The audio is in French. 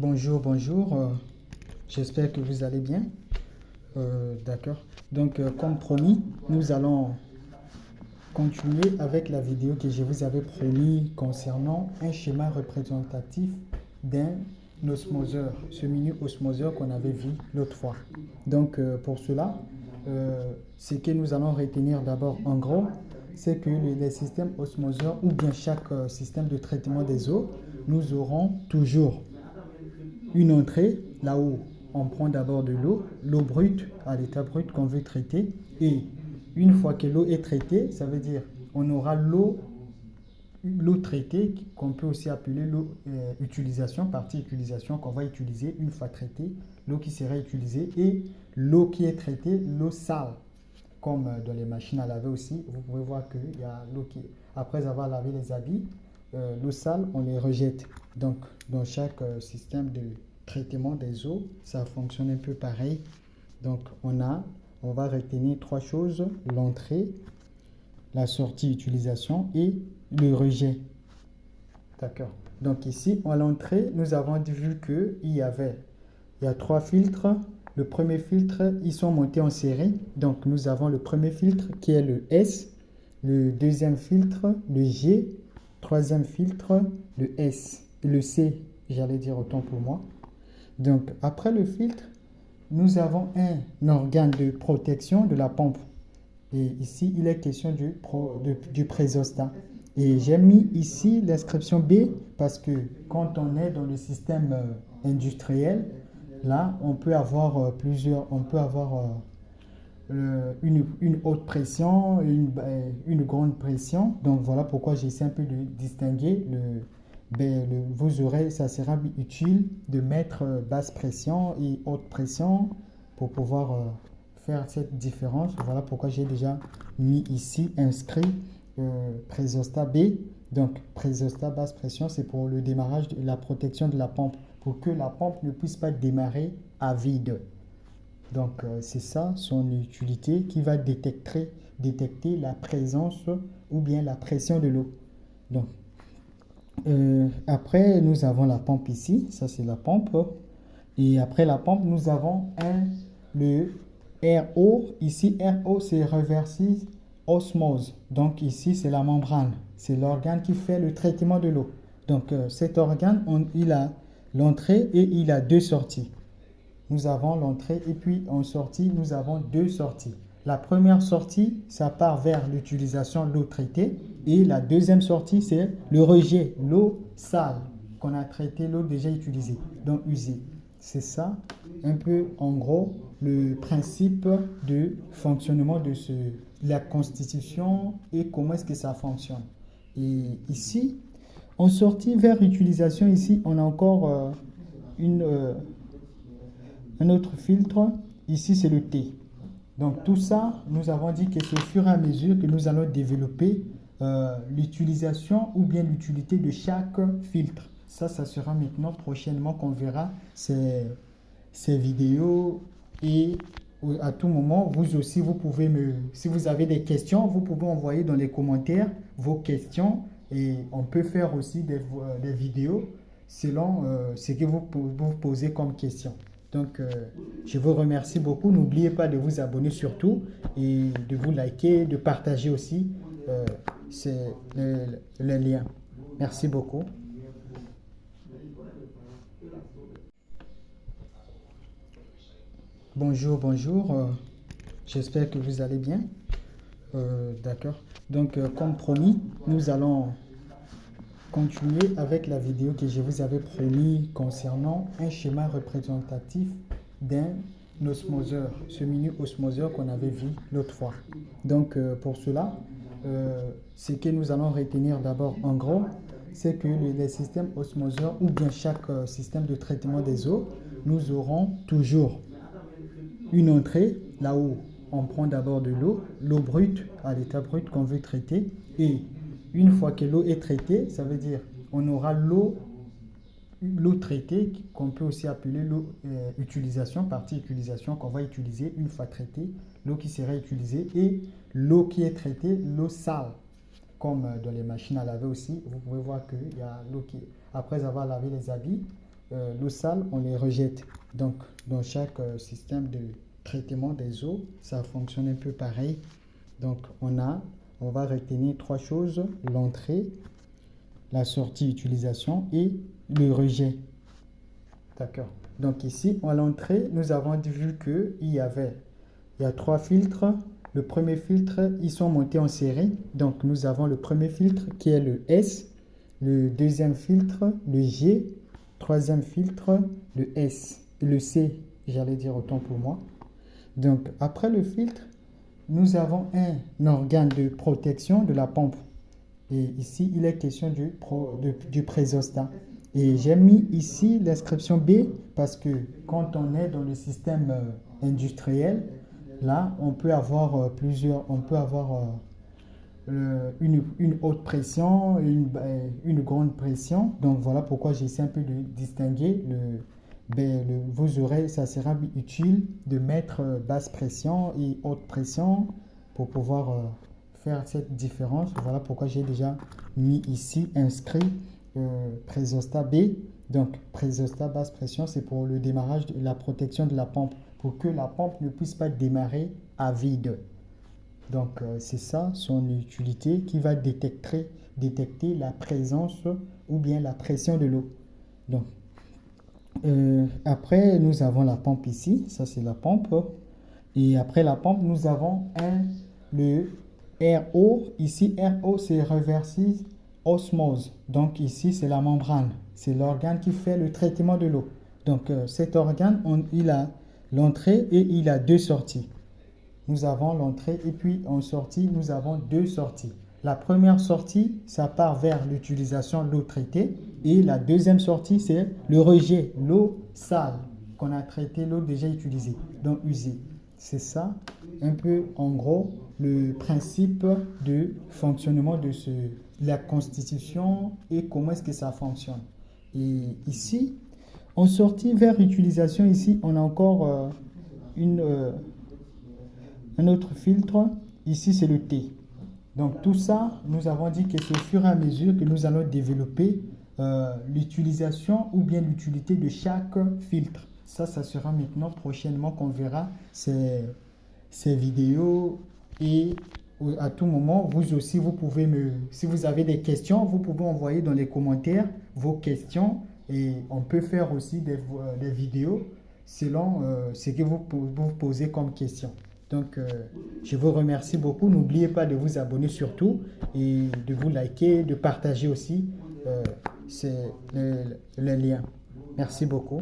Bonjour, bonjour. J'espère que vous allez bien. D'accord. Donc, comme promis, nous allons continuer avec la vidéo que je vous avais promis concernant un schéma représentatif d'un osmoseur, ce mini-osmoseur qu'on avait vu l'autre fois. Donc, pour cela, ce que nous allons retenir d'abord en gros, c'est que les systèmes osmoseurs ou bien chaque système de traitement des eaux, nous aurons toujours une entrée là où on prend d'abord de l'eau brute à l'état brut qu'on veut traiter, et une fois que l'eau est traitée, ça veut dire on aura l'eau traitée qu'on peut aussi appeler l'eau utilisation, partie utilisation qu'on va utiliser une fois traitée, l'eau qui sera utilisée, et l'eau qui est traitée, l'eau sale, comme dans les machines à laver aussi. Vous pouvez voir qu'il y a l'eau qui, après avoir lavé les habits, l'eau sale, on les rejette. Donc, dans chaque système de traitement des eaux, ça fonctionne un peu pareil. Donc, on va retenir trois choses: l'entrée, la sortie utilisation et le rejet. D'accord. Donc ici, à l'entrée, nous avons vu qu'il y a trois filtres. Le premier filtre, ils sont montés en série. Donc, nous avons le premier filtre qui est le S, le deuxième filtre, le G, troisième filtre, le S, le C, j'allais dire autant pour moi. Donc, après le filtre, nous avons un organe de protection de la pompe. Et ici, il est question du présostat. Et j'ai mis ici l'inscription B parce que quand on est dans le système industriel, là, on peut avoir une haute pression, une grande pression. Donc voilà pourquoi j'essaie un peu de distinguer vous aurez, ça sera utile de mettre basse pression et haute pression pour pouvoir faire cette différence. Voilà pourquoi j'ai déjà mis ici inscrit présostat B. Donc présostat basse pression, c'est pour le démarrage de la protection de la pompe, pour que la pompe ne puisse pas démarrer à vide. Donc c'est ça son utilité, qui va détecter la présence ou bien la pression de l'eau. Donc après, nous avons la pompe ici, ça c'est la pompe. Et après la pompe, nous avons le RO. Ici, RO, c'est reverse osmose. Donc ici, c'est la membrane. C'est l'organe qui fait le traitement de l'eau. Donc cet organe, il a l'entrée et il a deux sorties. Nous avons l'entrée et puis en sortie, nous avons deux sorties. La première sortie, ça part vers l'utilisation de l'eau traitée. Et la deuxième sortie, c'est le rejet, l'eau sale qu'on a traitée, l'eau déjà utilisée, donc usée. C'est ça, un peu en gros, le principe de fonctionnement de la constitution et comment est-ce que ça fonctionne. Et ici, en sortie vers utilisation, ici, on a encore un autre filtre. Ici, c'est le T. Donc tout ça, nous avons dit que c'est au fur et à mesure que nous allons développer l'utilisation ou bien l'utilité de chaque filtre. Ça sera maintenant prochainement qu'on verra ces vidéos, et à tout moment, vous aussi, vous pouvez si vous avez des questions, vous pouvez envoyer dans les commentaires vos questions, et on peut faire aussi des vidéos selon ce que vous posez comme question. Donc, je vous remercie beaucoup. N'oubliez pas de vous abonner surtout et de vous liker, de partager aussi les liens. Merci beaucoup. Bonjour, bonjour. J'espère que vous allez bien. D'accord. Donc, comme promis, nous allons continuer avec la vidéo que je vous avais promis concernant un schéma représentatif d'un osmoseur, ce mini-osmoseur qu'on avait vu l'autre fois. Donc pour cela, ce que nous allons retenir d'abord en gros, c'est que les systèmes osmoseurs ou bien chaque système de traitement des eaux, nous aurons toujours une entrée là où on prend d'abord de l'eau brute à l'état brut qu'on veut traiter, et une fois que l'eau est traitée, ça veut dire on aura l'eau traitée qu'on peut aussi appeler l'eau utilisation, partie utilisation qu'on va utiliser une fois traitée, l'eau qui sera utilisée, et l'eau qui est traitée, l'eau sale, comme dans les machines à laver aussi. Vous pouvez voir qu'il y a l'eau qui, après avoir lavé les habits, l'eau sale, on les rejette. Donc, dans chaque système de traitement des eaux, ça fonctionne un peu pareil. Donc, on va retenir trois choses: l'entrée, la sortie utilisation et le rejet. D'accord. Donc ici, à l'entrée, nous avons vu qu'il y a trois filtres. Le premier filtre, ils sont montés en série. Donc nous avons le premier filtre qui est le S, le deuxième filtre, le G, troisième filtre, le S, le C, j'allais dire autant pour moi. Donc après le filtre, nous avons un organe de protection de la pompe. Et ici, il est question du présostat. Et j'ai mis ici l'inscription B parce que quand on est dans le système industriel, là, on peut avoir une haute pression, une grande pression. Donc voilà pourquoi j'essaie un peu de distinguer. Vous aurez, ça sera utile de mettre basse pression et haute pression pour pouvoir faire cette différence. Voilà pourquoi j'ai déjà mis ici inscrit présostat B. Donc présostat basse pression, c'est pour le démarrage de la protection de la pompe, pour que la pompe ne puisse pas démarrer à vide. Donc c'est ça son utilité, qui va détecter la présence ou bien la pression de l'eau. Donc après nous avons la pompe ici, ça c'est la pompe. Et après la pompe, nous avons le RO. Ici, RO, c'est reverse osmose. Donc ici, c'est la membrane. C'est l'organe qui fait le traitement de l'eau. Donc cet organe, il a l'entrée et il a deux sorties. Nous avons l'entrée et puis en sortie, nous avons deux sorties. La première sortie, ça part vers l'utilisation de l'eau traitée. Et la deuxième sortie, c'est le rejet, l'eau sale qu'on a traitée, l'eau déjà utilisée, donc usée. C'est ça, un peu en gros, le principe de fonctionnement de la constitution et comment est-ce que ça fonctionne. Et ici, en sortie vers utilisation, ici, on a encore un autre filtre. Ici, c'est le T. Donc tout ça, nous avons dit que c'est au fur et à mesure que nous allons développer l'utilisation ou bien l'utilité de chaque filtre. Ça sera maintenant prochainement qu'on verra ces vidéos. Et à tout moment, vous aussi, vous pouvez si vous avez des questions, vous pouvez envoyer dans les commentaires vos questions et on peut faire aussi des vidéos selon ce que vous posez comme question. Donc, je vous remercie beaucoup. N'oubliez pas de vous abonner surtout et de vous liker, de partager aussi les liens. Merci beaucoup.